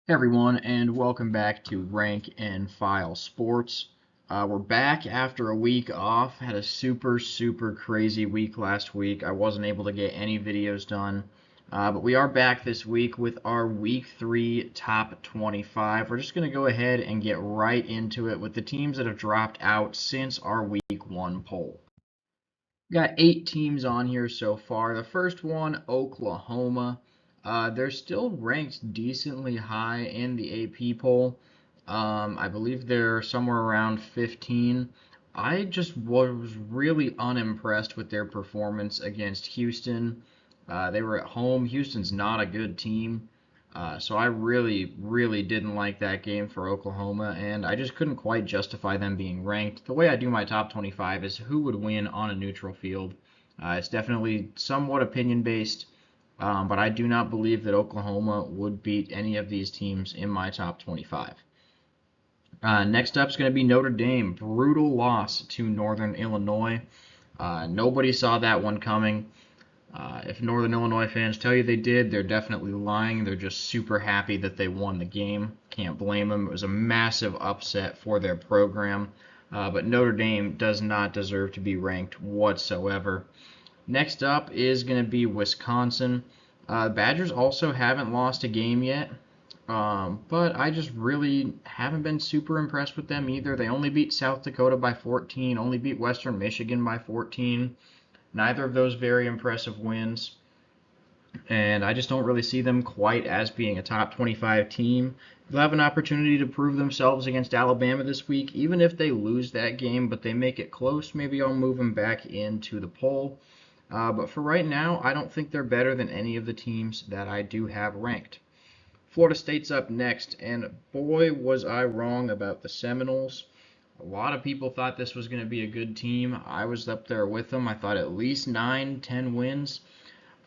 Hey everyone, and welcome back to Rank and File Sports. We're back after a week off. Had a super crazy week last week. I wasn't able to get any videos done, but we are back this week with our Week 3 Top 25. We're just going to go ahead and get right into it with the teams that have dropped out since our Week 1 poll. We got 8 teams on here so far. The first one, Oklahoma. They're still ranked decently high in the AP poll. I believe they're somewhere around 15. I just was really unimpressed with their performance against Houston. They were at home. Houston's not a good team. So I really didn't like that game for Oklahoma, and I just couldn't quite justify them being ranked. The way I do my top 25 is who would win on a neutral field. It's definitely somewhat opinion based, but I do not believe that Oklahoma would beat any of these teams in my top 25. Next up is going to be Notre Dame. Brutal loss to Northern Illinois. Nobody saw that one coming. If Northern Illinois fans tell you they did, they're definitely lying. They're just super happy that they won the game. Can't blame them. It was a massive upset for their program. But Notre Dame does not deserve to be ranked whatsoever. Next up is going to be Wisconsin. Badgers also haven't lost a game yet, but I just really haven't been super impressed with them either. They only beat South Dakota by 14, only beat Western Michigan by 14. Neither of those very impressive wins, and I just don't really see them quite as being a top 25 team. They'll have an opportunity to prove themselves against Alabama this week, even if they lose that game, but they make it close. Maybe I'll move them back into the poll. But for right now, I don't think they're better than any of the teams that I do have ranked. Florida State's up next, and boy, was I wrong about the Seminoles. A lot of people thought this was going to be a good team. I was up there with them. I thought at least 9, 10 wins.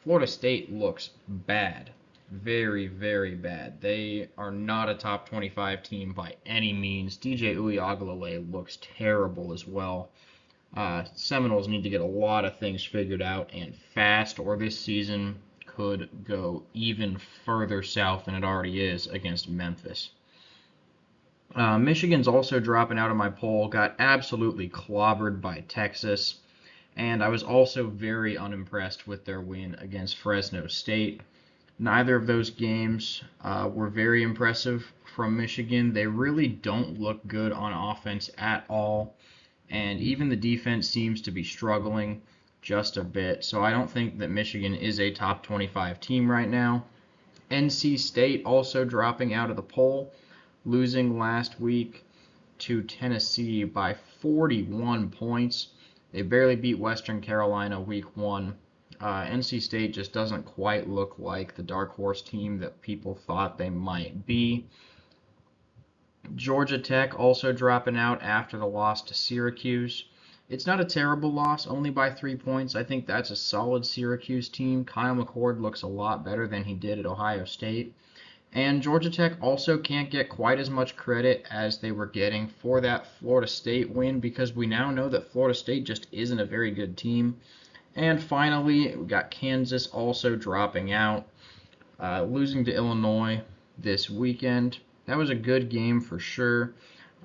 Florida State looks bad. Very bad. They are not a top 25 team by any means. DJ Uiagalelei looks terrible as well. Seminoles need to get a lot of things figured out and fast, or this season could go even further south than it already is against Memphis. Michigan's also dropping out of my poll, got absolutely clobbered by Texas, and I was also very unimpressed with their win against Fresno State. Neither of those games were very impressive from Michigan. They really don't look good on offense at all, and even the defense seems to be struggling just a bit. So I don't think that Michigan is a top 25 team right now. NC State also dropping out of the poll, losing last week to Tennessee by 41 points. They barely beat Western Carolina week 1. NC State just doesn't quite look like the dark horse team that people thought they might be. Georgia Tech also dropping out after the loss to Syracuse. It's not a terrible loss, only by 3 points. I think that's a solid Syracuse team. Kyle McCord looks a lot better than he did at Ohio State. And Georgia Tech also can't get quite as much credit as they were getting for that Florida State win because we now know that Florida State just isn't a very good team. And finally, we got Kansas also dropping out, losing to Illinois this weekend. That was a good game for sure.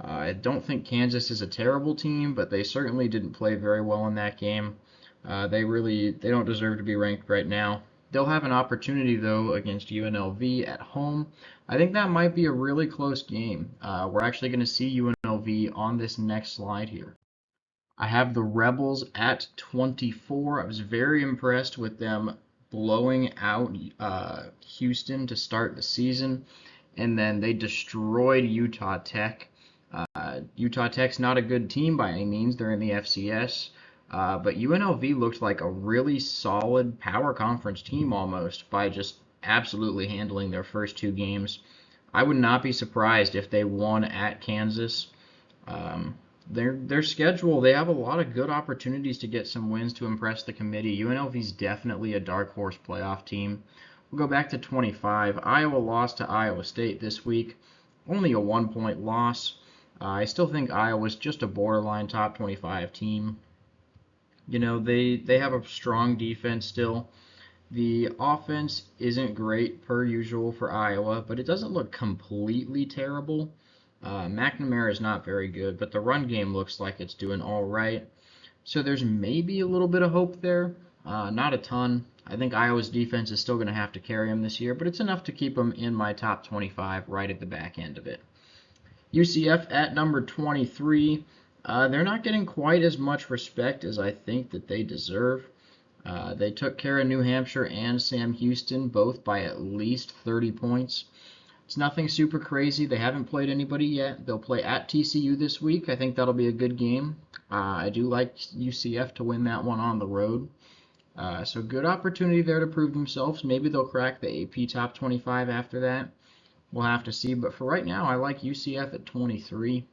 I don't think Kansas is a terrible team, but they certainly didn't play very well in that game. They don't deserve to be ranked right now. They'll have an opportunity though against UNLV at home. I think that might be a really close game. We're actually going to see UNLV on this next slide here. I have the Rebels at 24. I was very impressed with them blowing out Houston to start the season, and then they destroyed Utah Tech. Utah Tech's not a good team by any means. They're in the FCS. But UNLV looked like a really solid power conference team almost by just absolutely handling their first 2 games. I would not be surprised if they won at Kansas. Um, their schedule, they have a lot of good opportunities to get some wins to impress the committee. UNLV's definitely a dark horse playoff team. We'll go back to 25. Iowa lost to Iowa State this week. Only a 1-point loss. I still think Iowa's just a borderline top 25 team. You know, they have a strong defense still, The offense isn't great per usual for Iowa, but it doesn't look completely terrible. McNamara is not very good, but the run game looks like it's doing all right. So there's maybe a little bit of hope there. Not a ton. I think Iowa's defense is still going to have to carry them this year, but it's enough to keep them in my top 25 right at the back end of it. UCF at number 23. They're not getting quite as much respect as I think that they deserve. They took care of New Hampshire and Sam Houston, both by at least 30 points. It's nothing super crazy. They haven't played anybody yet. They'll play at TCU this week. I think that'll be a good game. I do like UCF to win that one on the road. So good opportunity there to prove themselves. Maybe they'll crack the AP top 25 after that. We'll have to see. But for right now, I like UCF at 23.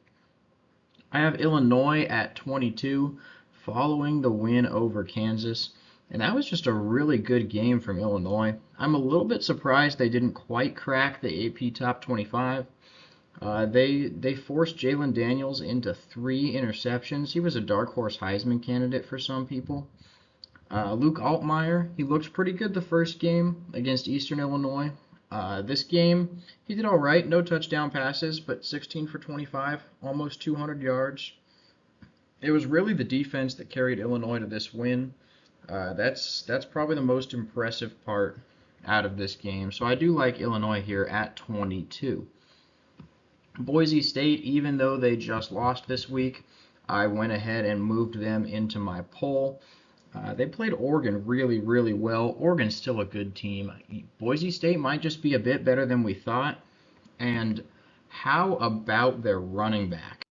I have Illinois at 22 following the win over Kansas. And that was just a really good game from Illinois. I'm a little bit surprised they didn't quite crack the AP top 25. They forced Jalen Daniels into 3 interceptions. He was a dark horse Heisman candidate for some people. Luke Altmaier, he looked pretty good the first game against Eastern Illinois. This game, he did all right. No touchdown passes, but 16 for 25, almost 200 yards. It was really the defense that carried Illinois to this win. That's probably the most impressive part out of this game. So I do like Illinois here at 22. Boise State, even though they just lost this week, I went ahead and moved them into my poll. They played Oregon really, really well. Oregon's still a good team. Boise State might just be a bit better than we thought. And how about their running back?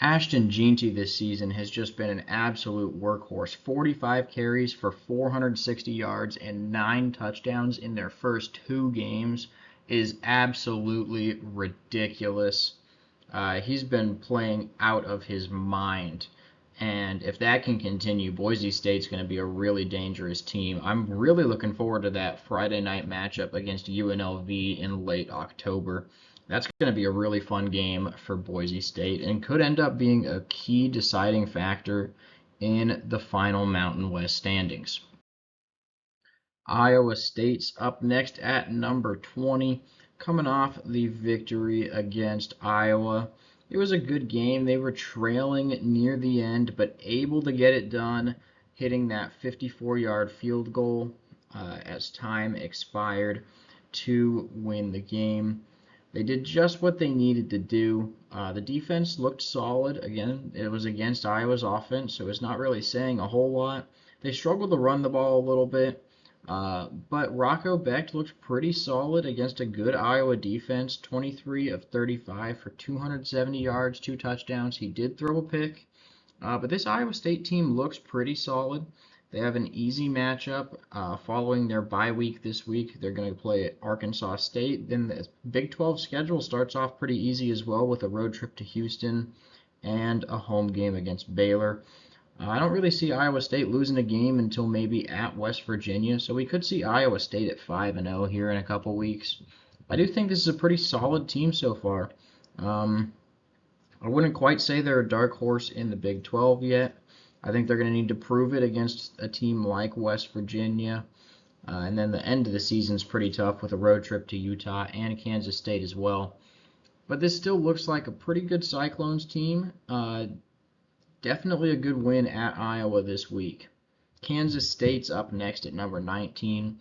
Ashton Jeanty this season has just been an absolute workhorse. 45 carries for 460 yards and 9 touchdowns in their first 2 games is absolutely ridiculous. He's been playing out of his mind. And if that can continue, Boise State's going to be a really dangerous team. I'm really looking forward to that Friday night matchup against UNLV in late October. That's going to be a really fun game for Boise State and could end up being a key deciding factor in the final Mountain West standings. Iowa State's up next at number 20, coming off the victory against Iowa. It was a good game. They were trailing near the end, but able to get it done, hitting that 54-yard field goal as time expired to win the game. They did just what they needed to do. The defense looked solid. Again, it was against Iowa's offense, so it's not really saying a whole lot. They struggled to run the ball a little bit, but Rocco Becht looked pretty solid against a good Iowa defense. 23 of 35 for 270 yards, 2 touchdowns. He did throw a pick, but this Iowa State team looks pretty solid. They have an easy matchup following their bye week this week. They're going to play at Arkansas State. Then the Big 12 schedule starts off pretty easy as well with a road trip to Houston and a home game against Baylor. I don't really see Iowa State losing a game until maybe at West Virginia, so we could see Iowa State at 5-0 here in a couple weeks. I do think this is a pretty solid team so far. I wouldn't quite say they're a dark horse in the Big 12 yet. I think they're going to need to prove it against a team like West Virginia. And then the end of the season is pretty tough with a road trip to Utah and Kansas State as well. But this still looks like a pretty good Cyclones team. Definitely a good win at Iowa this week. Kansas State's up next at number 19.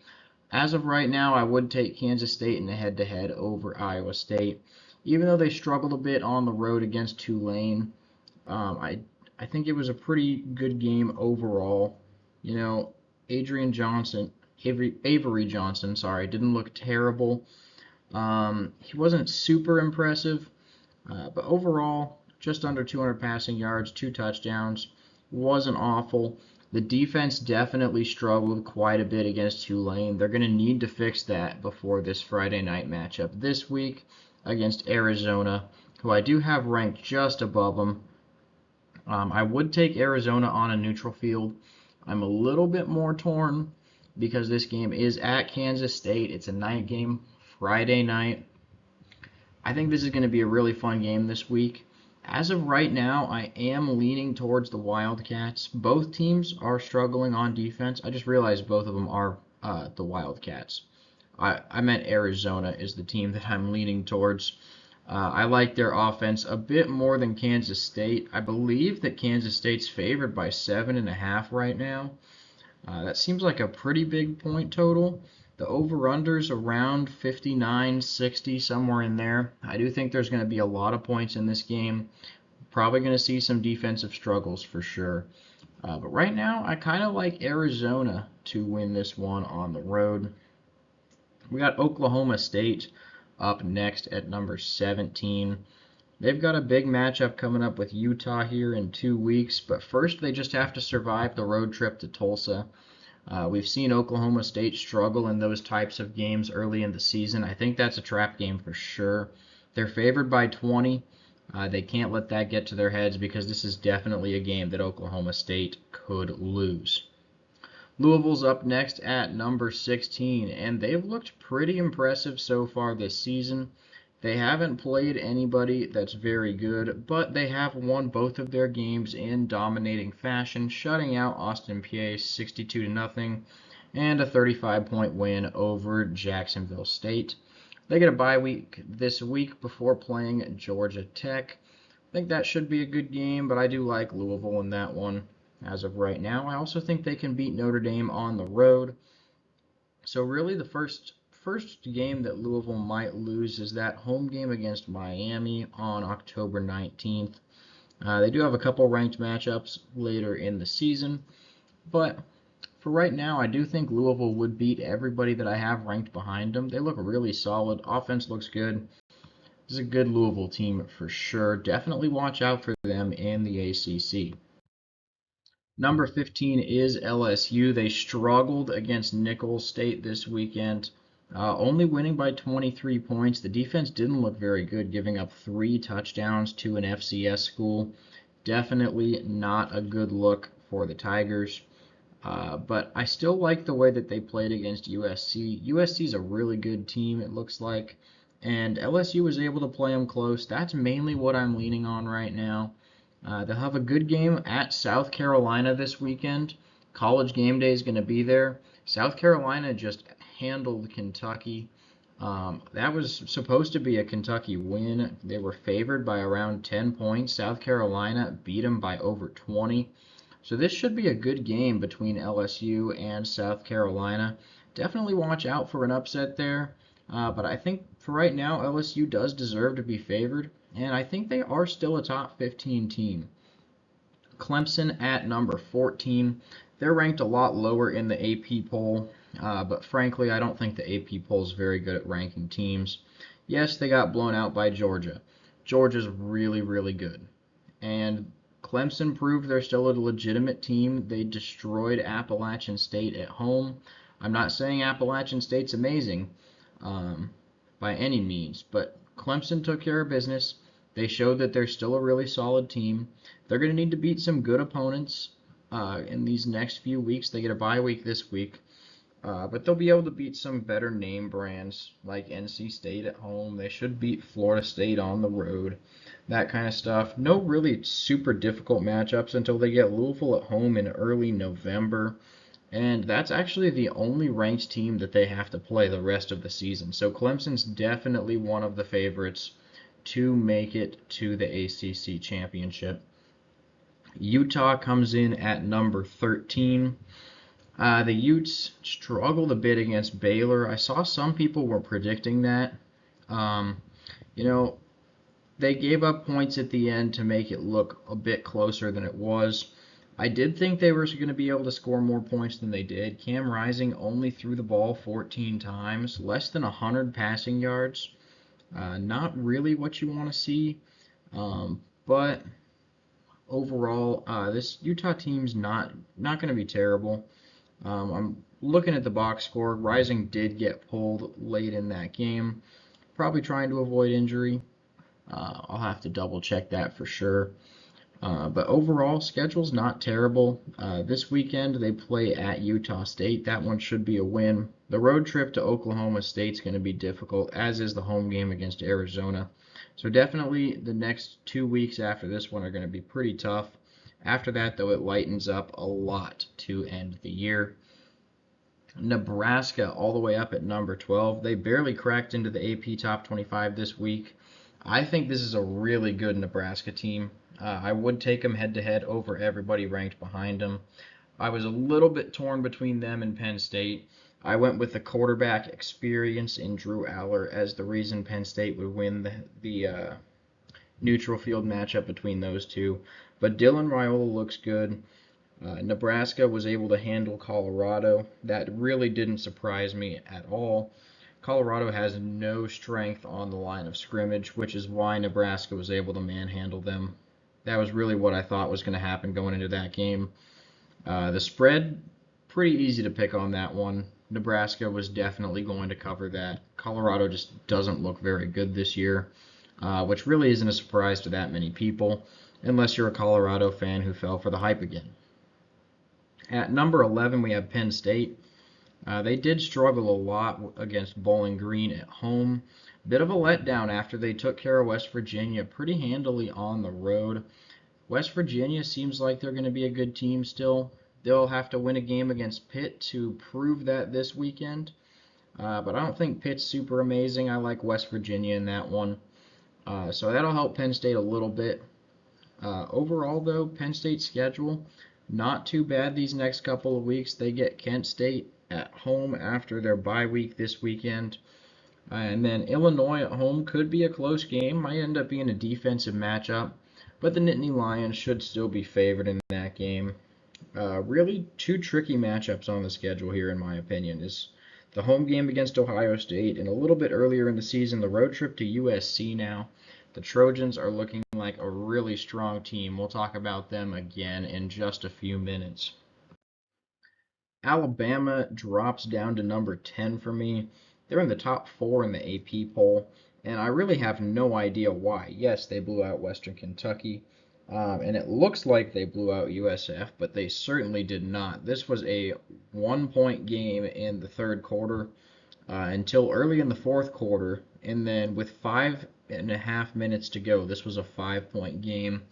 As of right now, I would take Kansas State in the head-to-head over Iowa State. Even though they struggled a bit on the road against Tulane, I think it was a pretty good game overall. You know, Avery Johnson, didn't look terrible. He wasn't super impressive, but overall, just under 200 passing yards, 2 touchdowns. Wasn't awful. The defense definitely struggled quite a bit against Tulane. They're going to need to fix that before this Friday night matchup this week against Arizona, who I do have ranked just above them. I would take Arizona on a neutral field. I'm a little bit more torn because this game is at Kansas State. It's a night game, Friday night. I think this is going to be a really fun game this week. As of right now, I am leaning towards the Wildcats. Both teams are struggling on defense. I just realized both of them are the Wildcats. I meant Arizona is the team that I'm leaning towards. I like their offense a bit more than Kansas State. I believe that Kansas State's favored by 7.5 right now. That seems like a pretty big point total. The over-under's around 59, 60, somewhere in there. I do think there's going to be a lot of points in this game. Probably going to see some defensive struggles for sure. But right now, I kind of like Arizona to win this one on the road. We got Oklahoma State up next at number 17. They've got a big matchup coming up with Utah here in 2 weeks, but first they just have to survive the road trip to Tulsa. We've seen Oklahoma State struggle in those types of games early in the season. I think that's a trap game for sure. They're favored by 20. They can't let that get to their heads because this is definitely a game that Oklahoma State could lose. Louisville's up next at number 16, and they've looked pretty impressive so far this season. They haven't played anybody that's very good, but they have won both of their games in dominating fashion, shutting out Austin Peay 62-0 and a 35-point win over Jacksonville State. They get a bye week this week before playing Georgia Tech. I think that should be a good game, but I do like Louisville in that one as of right now. I also think they can beat Notre Dame on the road. So really the first game that Louisville might lose is that home game against Miami on October 19th. They do have a couple ranked matchups later in the season, but for right now, I do think Louisville would beat everybody that I have ranked behind them. They look really solid. Offense looks good. This is a good Louisville team for sure. Definitely watch out for them in the ACC. Number 15 is LSU. They struggled against Nicholls State this weekend, only winning by 23 points. The defense didn't look very good, giving up 3 touchdowns to an FCS school. Definitely not a good look for the Tigers. But I still like the way that they played against USC. USC is a really good team, it looks like, and LSU was able to play them close. That's mainly what I'm leaning on right now. They'll have a good game at South Carolina this weekend. College game day is going to be there. South Carolina just handled Kentucky. That was supposed to be a Kentucky win. They were favored by around 10 points. South Carolina beat them by over 20. So this should be a good game between LSU and South Carolina. Definitely watch out for an upset there. But I think for right now, LSU does deserve to be favored, and I think they are still a top 15 team. Clemson at number 14. They're ranked a lot lower in the AP poll, but frankly, I don't think the AP poll is very good at ranking teams. Yes, they got blown out by Georgia. Georgia's really, really good. And Clemson proved they're still a legitimate team. They destroyed Appalachian State at home. I'm not saying Appalachian State's amazing by any means, but Clemson took care of business. They showed that they're still a really solid team. They're going to need to beat some good opponents in these next few weeks. They get a bye week this week. But they'll be able to beat some better name brands like NC State at home. They should beat Florida State on the road, that kind of stuff. No really super difficult matchups until they get Louisville at home in early November. And that's actually the only ranked team that they have to play the rest of the season. So Clemson's definitely one of the favorites to make it to the ACC championship. Utah comes in at number 13. The Utes struggled a bit against Baylor. I saw some people were predicting that. You know, they gave up points at the end to make it look a bit closer than it was. I did think they were going to be able to score more points than they did. Cam Rising only threw the ball 14 times, less than 100 passing yards. Not really what you want to see, but overall, this Utah team's not going to be terrible. I'm looking at the box score. Rising did get pulled late in that game, probably trying to avoid injury. I'll have to double check that for sure. But overall, schedule's not terrible. This weekend they play at Utah State. That one should be a win. The road trip to Oklahoma State's going to be difficult, as is the home game against Arizona. So definitely the next 2 weeks after this one are going to be pretty tough. After that, though, it lightens up a lot to end the year. Nebraska all the way up at number 12. They barely cracked into the AP Top 25 this week. I think this is a really good Nebraska team. I would take them head-to-head over everybody ranked behind them. I was a little bit torn between them and Penn State. I went with the quarterback experience in Drew Aller as the reason Penn State would win the neutral field matchup between those two. But Dylan Raiola looks good. Nebraska was able to handle Colorado. That really didn't surprise me at all. Colorado has no strength on the line of scrimmage, which is why Nebraska was able to manhandle them. That was really what I thought was going to happen going into that game. The spread, pretty easy to pick on that one. Nebraska was definitely going to cover that. Colorado just doesn't look very good this year, which really isn't a surprise to that many people, unless you're a Colorado fan who fell for the hype again. At number 11, we have Penn State. They did struggle a lot against Bowling Green at home. Bit of a letdown after they took care of West Virginia pretty handily on the road. West Virginia seems like they're going to be a good team still. They'll have to win a game against Pitt to prove that this weekend. But I don't think Pitt's super amazing. I like West Virginia in that one. So that'll help Penn State a little bit. Overall, though, Penn State's schedule, not too bad these next couple of weeks. They get Kent State at home after their bye week this weekend. And then Illinois at home could be a close game. Might end up being a defensive matchup. But the Nittany Lions should still be favored in that game. Really, two tricky matchups on the schedule here, in my opinion, is the home game against Ohio State, and a little bit earlier in the season, the road trip to USC now. The Trojans are looking like a really strong team. We'll talk about them again in just a few minutes. Alabama drops down to number 10 for me. They're in the top 4 in the AP poll, and I really have no idea why. Yes, they blew out Western Kentucky, and it looks like they blew out USF, but they certainly did not. This was a 1-point game in the third quarter until early in the fourth quarter, and then with 5.5 minutes to go, this was a 5-point game.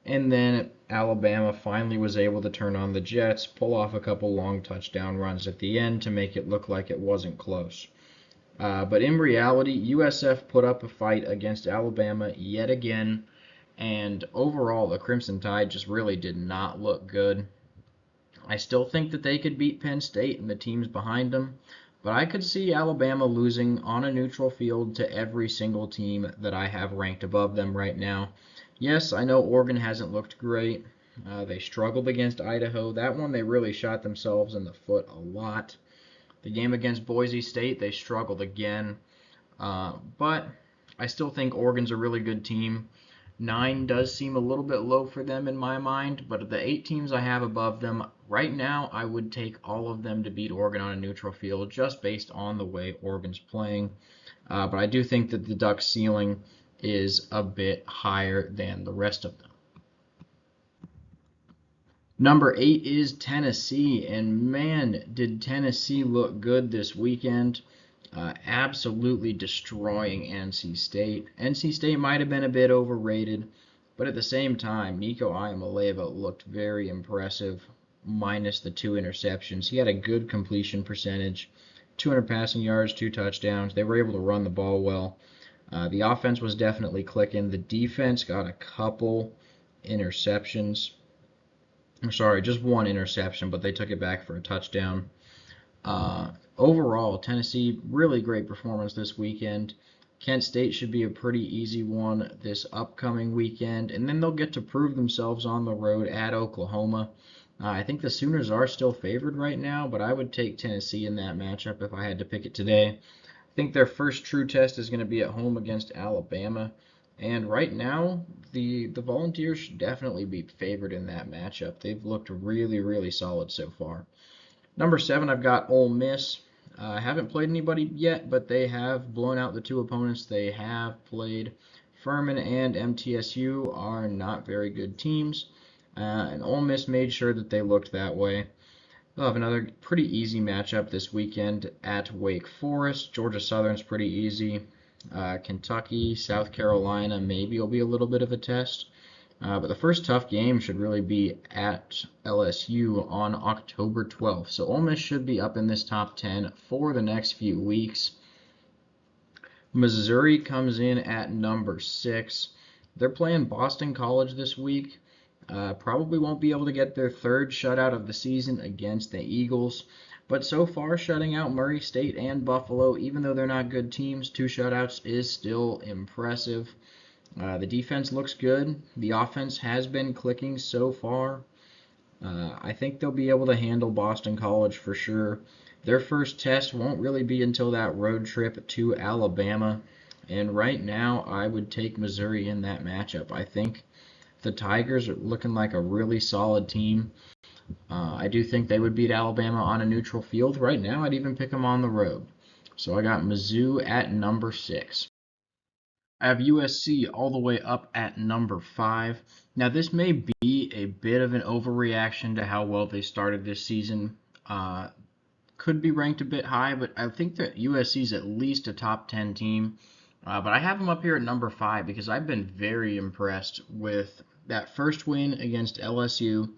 And then Alabama finally was able to turn on the Jets, pull off a couple long touchdown runs at the end to make it look like it wasn't close. But in reality, USF put up a fight against Alabama yet again, and overall, the Crimson Tide just really did not look good. I still think that they could beat Penn State and the teams behind them, but I could see Alabama losing on a neutral field to every single team that I have ranked above them right now. Yes, I know Oregon hasn't looked great. They struggled against Idaho. That one, they really shot themselves in the foot a lot. The game against Boise State, they struggled again. But I still think Oregon's a really good team. 9 does seem a little bit low for them in my mind, but of the 8 teams I have above them, right now I would take all of them to beat Oregon on a neutral field just based on the way Oregon's playing. But I do think that the Ducks' ceiling is a bit higher than the rest of them. Number 8 is Tennessee, and man, did Tennessee look good this weekend. Absolutely destroying NC State. NC State might have been a bit overrated, but at the same time, Nico Iamaleava looked very impressive, minus the 2 interceptions. He had a good completion percentage, 200 passing yards, 2 touchdowns. They were able to run the ball well. The offense was definitely clicking. The defense got a couple interceptions. I'm sorry, just 1 interception, but they took it back for a touchdown. Overall, Tennessee, really great performance this weekend. Kent State should be a pretty easy one this upcoming weekend, and then they'll get to prove themselves on the road at Oklahoma. I think the Sooners are still favored right now, but I would take Tennessee in that matchup if I had to pick it today. I think their first true test is going to be at home against Alabama. And right now, the Volunteers should definitely be favored in that matchup. They've looked really, really solid so far. Number 7, I've got Ole Miss. I haven't played anybody yet, but they have blown out the 2 opponents they have played. Furman and MTSU are not very good teams, and Ole Miss made sure that they looked that way. They'll have another pretty easy matchup this weekend at Wake Forest. Georgia Southern's pretty easy. Kentucky, South Carolina, maybe will be a little bit of a test. But the first tough game should really be at LSU on October 12th. So Ole Miss should be up in this top 10 for the next few weeks. Missouri comes in at number 6. They're playing Boston College this week. Probably won't be able to get their third shutout of the season against the Eagles. But so far, shutting out Murray State and Buffalo, even though they're not good teams, 2 shutouts is still impressive. The defense looks good. The offense has been clicking so far. I think they'll be able to handle Boston College for sure. Their first test won't really be until that road trip to Alabama. And right now, I would take Missouri in that matchup. I think the Tigers are looking like a really solid team. I do think they would beat Alabama on a neutral field. Right now, I'd even pick them on the road. So I got Mizzou at number 6. I have USC all the way up at number 5. Now, this may be a bit of an overreaction to how well they started this season. Could be ranked a bit high, but I think that USC is at least a top 10 team. But I have them up here at number 5 because I've been very impressed with that first win against LSU.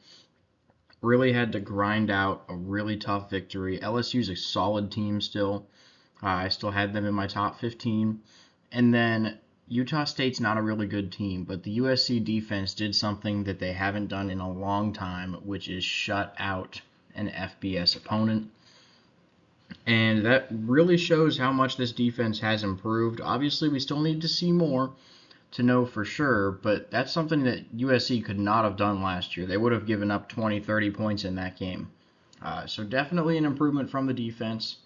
Really had to grind out a really tough victory. LSU's a solid team still. I still had them in my top 15. And then Utah State's not a really good team, but the USC defense did something that they haven't done in a long time, which is shut out an FBS opponent. And that really shows how much this defense has improved. Obviously, we still need to see more to know for sure, but that's something that USC could not have done last year. They would have given up 20, 30 points in that game. So definitely an improvement from the defense.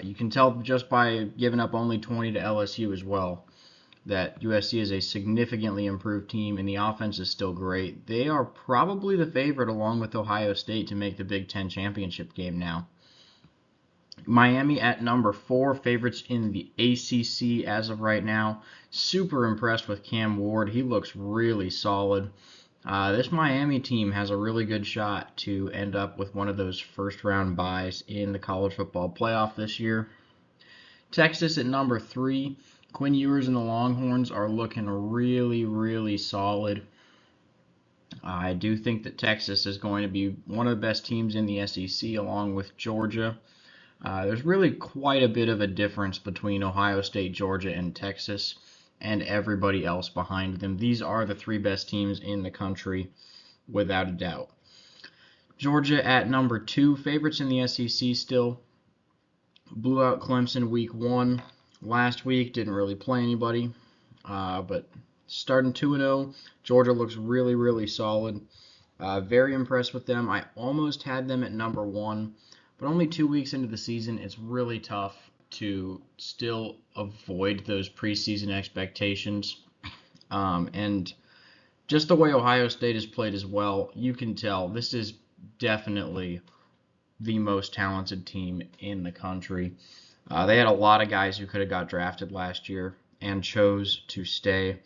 You can tell just by giving up only 20 to LSU as well that USC is a significantly improved team, and the offense is still great. They are probably the favorite along with Ohio State to make the Big Ten championship game now. Miami at number 4, favorites in the ACC as of right now. Super impressed with Cam Ward. He looks really solid. This Miami team has a really good shot to end up with one of those first-round byes in the college football playoff this year. Texas at number 3. Quinn Ewers and the Longhorns are looking really, really solid. I do think that Texas is going to be one of the best teams in the SEC along with Georgia. There's really quite a bit of a difference between Ohio State, Georgia, and Texas, and everybody else behind them. These are the 3 best teams in the country, without a doubt. Georgia at number 2, favorites in the SEC still. Blew out Clemson week 1. Last week, didn't really play anybody, but starting 2-0, Georgia looks really, really solid. Very impressed with them. I almost had them at number 1. But only 2 weeks into the season, it's really tough to still avoid those preseason expectations. And just the way Ohio State has played as well, you can tell this is definitely the most talented team in the country. They had a lot of guys who could have got drafted last year and chose to stay.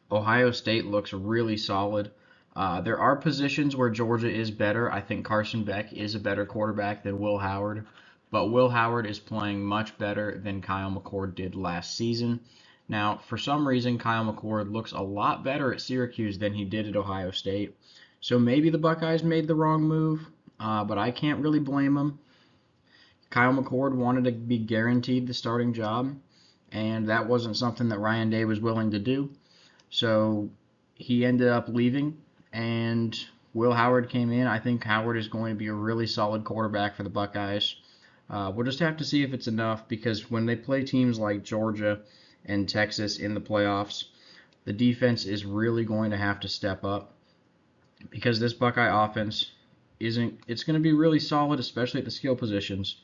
Ohio State looks really solid. There are positions where Georgia is better. I think Carson Beck is a better quarterback than Will Howard, but Will Howard is playing much better than Kyle McCord did last season. Now, for some reason, Kyle McCord looks a lot better at Syracuse than he did at Ohio State. So maybe the Buckeyes made the wrong move, but I can't really blame them. Kyle McCord wanted to be guaranteed the starting job, and that wasn't something that Ryan Day was willing to do. So he ended up leaving, and Will Howard came in. I think Howard is going to be a really solid quarterback for the Buckeyes. We'll just have to see if it's enough, because when they play teams like Georgia and Texas in the playoffs, the defense is really going to have to step up, because this Buckeye offense it's going to be really solid, especially at the skill positions.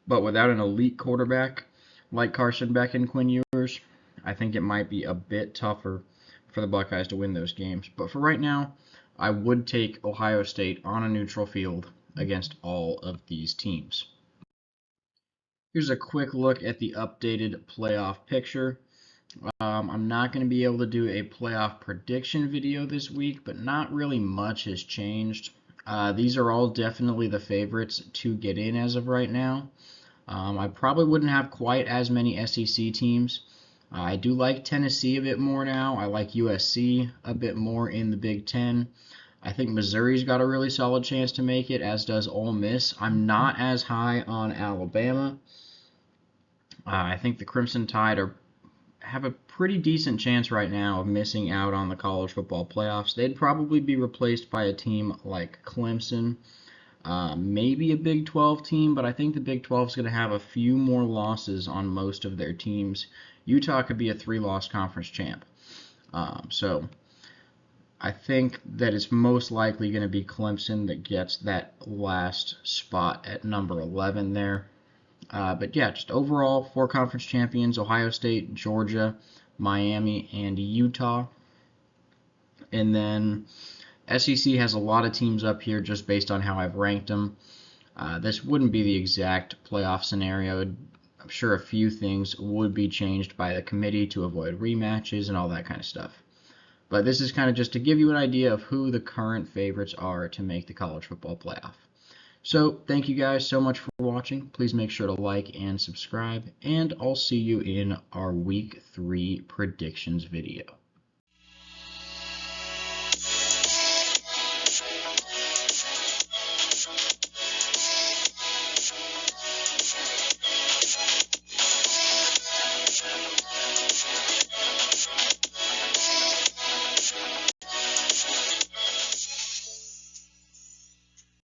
But without an elite quarterback like Carson Beck and Quinn Ewers, I think it might be a bit tougher for the Buckeyes to win those games. But for right now, I would take Ohio State on a neutral field against all of these teams. Here's a quick look at the updated playoff picture. I'm not going to be able to do a playoff prediction video this week, but not really much has changed. These are all definitely the favorites to get in as of right now. I probably wouldn't have quite as many SEC teams, I do like Tennessee a bit more now. I like USC a bit more in the Big Ten. I think Missouri's got a really solid chance to make it, as does Ole Miss. I'm not as high on Alabama. I think the Crimson Tide have a pretty decent chance right now of missing out on the college football playoffs. They'd probably be replaced by a team like Clemson, maybe a Big 12 team, but I think the Big 12 is going to have a few more losses on most of their teams. Utah could be a 3-loss conference champ. So I think that it's most likely going to be Clemson that gets that last spot at number 11 there. But yeah, just overall, 4 conference champions: Ohio State, Georgia, Miami, and Utah. And then SEC has a lot of teams up here just based on how I've ranked them. This wouldn't be the exact playoff scenario. I'm sure a few things would be changed by the committee to avoid rematches and all that kind of stuff. But this is kind of just to give you an idea of who the current favorites are to make the college football playoff. So thank you guys so much for watching. Please make sure to like and subscribe, and I'll see you in our Week 3 predictions video.